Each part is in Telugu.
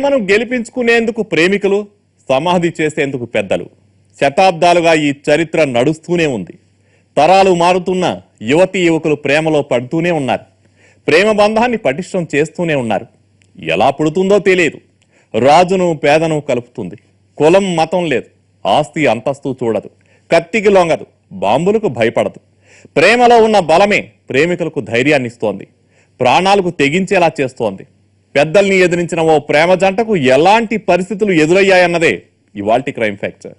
ప్రేమను గెలిపించుకునేందుకు ప్రేమికులు, సమాధి చేసేందుకు పెద్దలు. శతాబ్దాలుగా ఈ చరిత్ర నడుస్తూనే ఉంది. తరాలు మారుతున్న యువతీ యువకులు ప్రేమలో పడుతూనే ఉన్నారు. ప్రేమ బంధాన్ని పటిష్టం చేస్తూనే ఉన్నారు. ఎలా పుడుతుందో తెలియదు. రాజును పేదను కలుపుతుంది. కులం మతం లేదు. ఆస్తి అంతస్తు చూడదు. కత్తికి లొంగదు. బాంబులకు భయపడదు. ప్రేమలో ఉన్న బలమే ప్రేమికులకు ధైర్యాన్ని ఇస్తోంది. ప్రాణాలకు తెగించేలా చేస్తోంది. పెద్దల్ని ఎదిరించిన ఓ ప్రేమ జంటకు ఎలాంటి పరిస్థితులు ఎదురయ్యాయన్నదే ఇవాల్టి క్రైమ్ ఫ్యాక్టర్.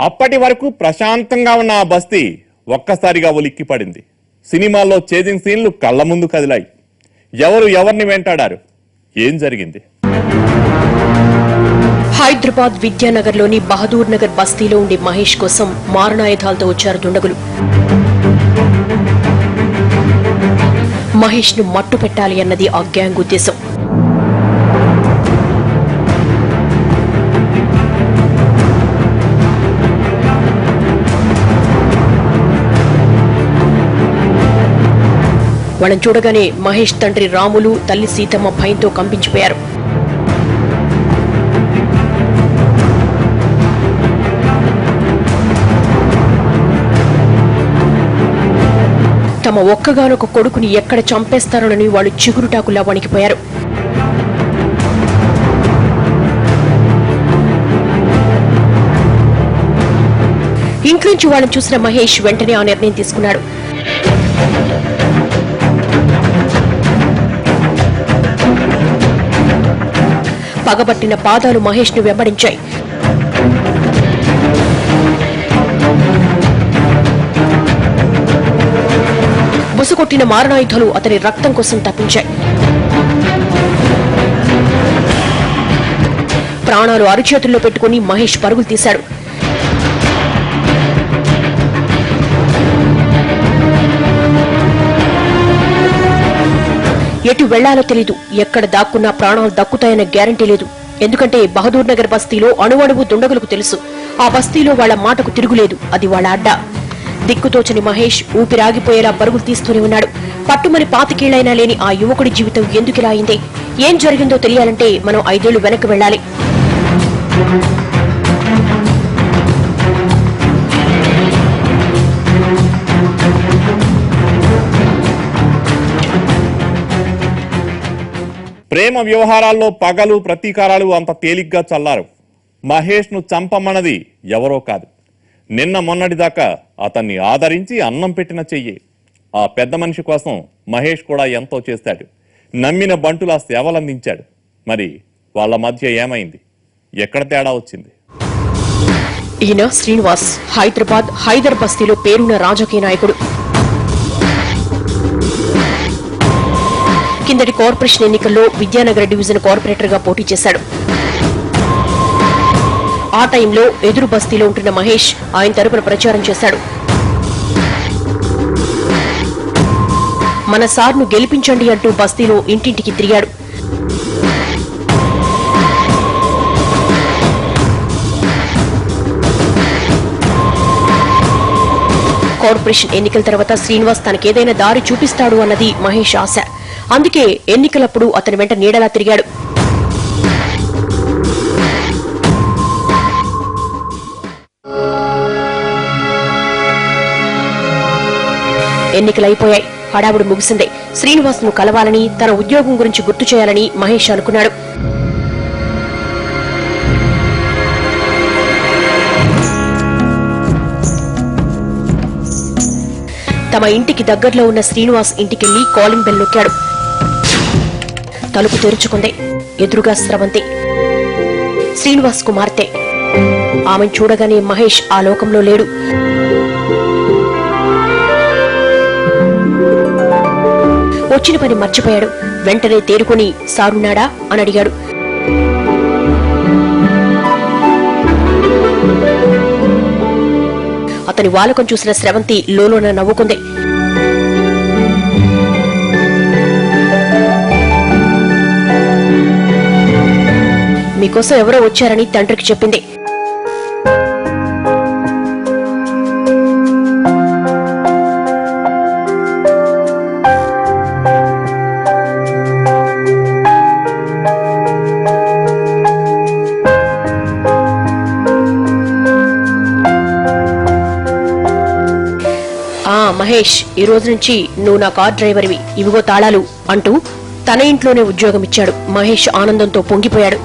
అప్పటి వరకు ప్రశాంతంగా ఉన్న ఆ బస్తీ ఒక్కసారిగా ఉలిక్కిపడింది. సినిమాల్లో చేజింగ్ సీన్లు కళ్ల ముందు కదిలాయి. ఎవరు ఎవరిని వెంటాడారు? ఏం జరిగింది? హైదరాబాద్ విద్యానగర్లోని బహదూర్ నగర్ బస్తీలో ఉండే మహేష్ కోసం మారణాయుధాలతో వచ్చారు దుండగులు. మహేష్ ను మట్టు పెట్టాలి అన్నది ఆ గ్యాంగ్ ఉద్దేశం. వాళ్ళని చూడగానే మహేష్ తండ్రి రాములు, తల్లి సీతమ్మ భయంతో కంపించిపోయారు. తమ ఒక్కగానొక కొడుకుని ఎక్కడ చంపేస్తారోనని వాళ్ళు చిగురుటాకులా వణికిపోయారు. ఇంట్లోంచి వాళ్ళని చూసిన మహేష్ వెంటనే ఆ నిర్ణయం తీసుకున్నాడు. పగబట్టిన పాదాలు మహేష్ ను వెంబడించాయి. బుసకొట్టిన మారణాయుధాలు అతని రక్తం కోసం తప్పించాయి. ప్రాణాలు అరిచేతుల్లో పెట్టుకుని మహేష్ పరుగులు తీశాడు. ఎటు వెళ్లాలో తెలీదు. ఎక్కడ దాక్కున్నా ప్రాణాలు దక్కుతాయన్న గ్యారంటీ లేదు. ఎందుకంటే బహదూర్ నగర్ బస్తీలో అణువణువు దుండగులకు తెలుసు. ఆ బస్తీలో వాళ్ల మాటకు తిరుగులేదు. అది వాళ్ల అడ్డా. దిక్కుతోచని మహేష్ ఊపిరాగిపోయేలా పరుగులు తీస్తూనే ఉన్నాడు. పట్టుమని పాతికేళ్లైనా లేని ఆ యువకుడి జీవితం ఎందుకిలా అయింది? ఏం జరిగిందో తెలియాలంటే మనం 5 ఏళ్లు వెనక్కి వెళ్లాలి. ప్రేమ వ్యవహారాల్లో పగలు, ప్రతీకారాలు అంత తేలిగ్గా చల్లారు. మహేష్ ను చంపమన్నది ఎవరో కాదు. నిన్న మొన్నటిదాకా అతన్ని ఆదరించి అన్నం పెట్టిన చెయ్యి. ఆ పెద్ద మనిషి కోసం మహేష్ కూడా ఎంతో చేశాడు. నమ్మిన బంటులా సేవలందించాడు. మరి వాళ్ళ మధ్య ఏమైంది? ఎక్కడ తేడా వచ్చింది? ఈయన శ్రీనివాస్. హైదరాబాద్ హైదర్ బస్తీలో పేరున్న రాజకీయ నాయకుడు. కిందటి కార్పొరేషన్ ఎన్నికల్లో విద్యానగర్ డివిజన్ కార్పొరేటర్ గా పోటీ చేశాడు. ఆ టైంలో ఎదురు బస్తీలో ఉంటున్న మహేష్ ఆయన తరపున ప్రచారం చేశాడు. మన సార్ను గెలిపించండి అంటూ బస్తీలో ఇంటింటికి తిరిగాడు. కార్పొరేషన్ ఎన్నికల తర్వాత శ్రీనివాస్ తనకేదైనా దారి చూపిస్తాడు అన్నది మహేష్ ఆశ. అందుకే ఎన్నికలప్పుడు అతని వెంట నీడలా తిరిగాడు. ఎన్నికలైపోయాయి. హడావుడు ముగిసిందే. శ్రీనివాస్ ను కలవాలని, తన ఉద్యోగం గురించి గుర్తు చేయాలని మహేష్ అనుకున్నాడు. తమ ఇంటికి దగ్గరలో ఉన్న శ్రీనివాస్ ఇంటికెళ్లి కాలింగ్ బెల్ నొక్కాడు. తలుపు తెరుచుకుంది. ఎదురుగా స్రవంతి, శ్రీనివాస్ కుమార్తె. ఆమెను చూడగానే మహేష్ ఆ లోకంలో లేడు. వచ్చిన పని మర్చిపోయాడు. వెంటనే తేరుకుని సారున్నాడా అని అడిగాడు. అతని వాలకం చూసిన స్రవంతి లోలోన నవ్వుకుంది. మీకోసం ఎవరో వచ్చారని తండ్రికి చెప్పింది. మహేష్ ఈ రోజు నుంచి నువ్వు నా కార్ డ్రైవర్వి, ఇవిగో తాళాలు అంటూ తన ఇంట్లోనే ఉద్యోగం ఇచ్చాడు. మహేష్ ఆనందంతో పొంగిపోయాడు.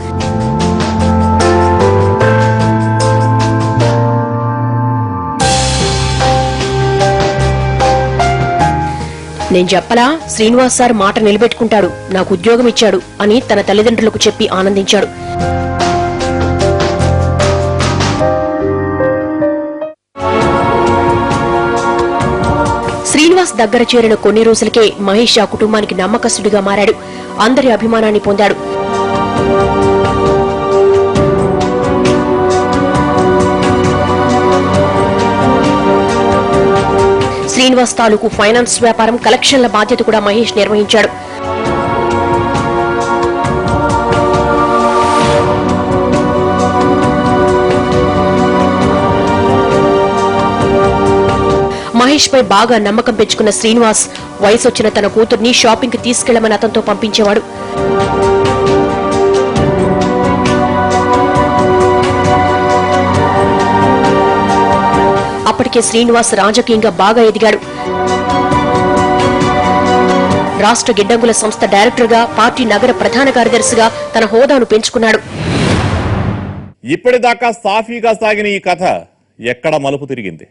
నేను చెప్పలా, శ్రీనివాస్ సార్ మాట నిలబెట్టుకుంటాడు, నాకు ఉద్యోగం ఇచ్చాడు అని తన తల్లిదండ్రులకు చెప్పి ఆనందించాడు. శ్రీనివాస్ దగ్గర చేరిన కొన్ని రోజులకే మహేష్ ఆ కుటుంబానికి నమ్మకస్తుడిగా మారాడు. అందరి అభిమానాన్ని పొందాడు. శ్రీనివాస్ తాలూకు ఫైనాన్స్ వ్యాపారం, కలెక్షన్ల బాధ్యత కూడా మహేష్ నిర్వహించాడు. మహేష్ పై బాగా నమ్మకం పెంచుకున్న శ్రీనివాస్ వయసొచ్చిన తన కూతుర్ని షాపింగ్ కి తీసుకెళ్లమని అతనితో పంపించేవాడు. అప్పటికే శ్రీనివాస్ రాజకీయంగా బాగా ఎదిగాడు. రాష్ట్ర గిడ్డంగుల సంస్థ డైరెక్టర్ గా, పార్టీ నగర ప్రధాన కార్యదర్శిగా తన హోదాను పెంచుకున్నాడు. ఇప్పటిదాకా సాఫీగా సాగిన ఈ కథ ఎక్కడ మలుపు తిరిగింది?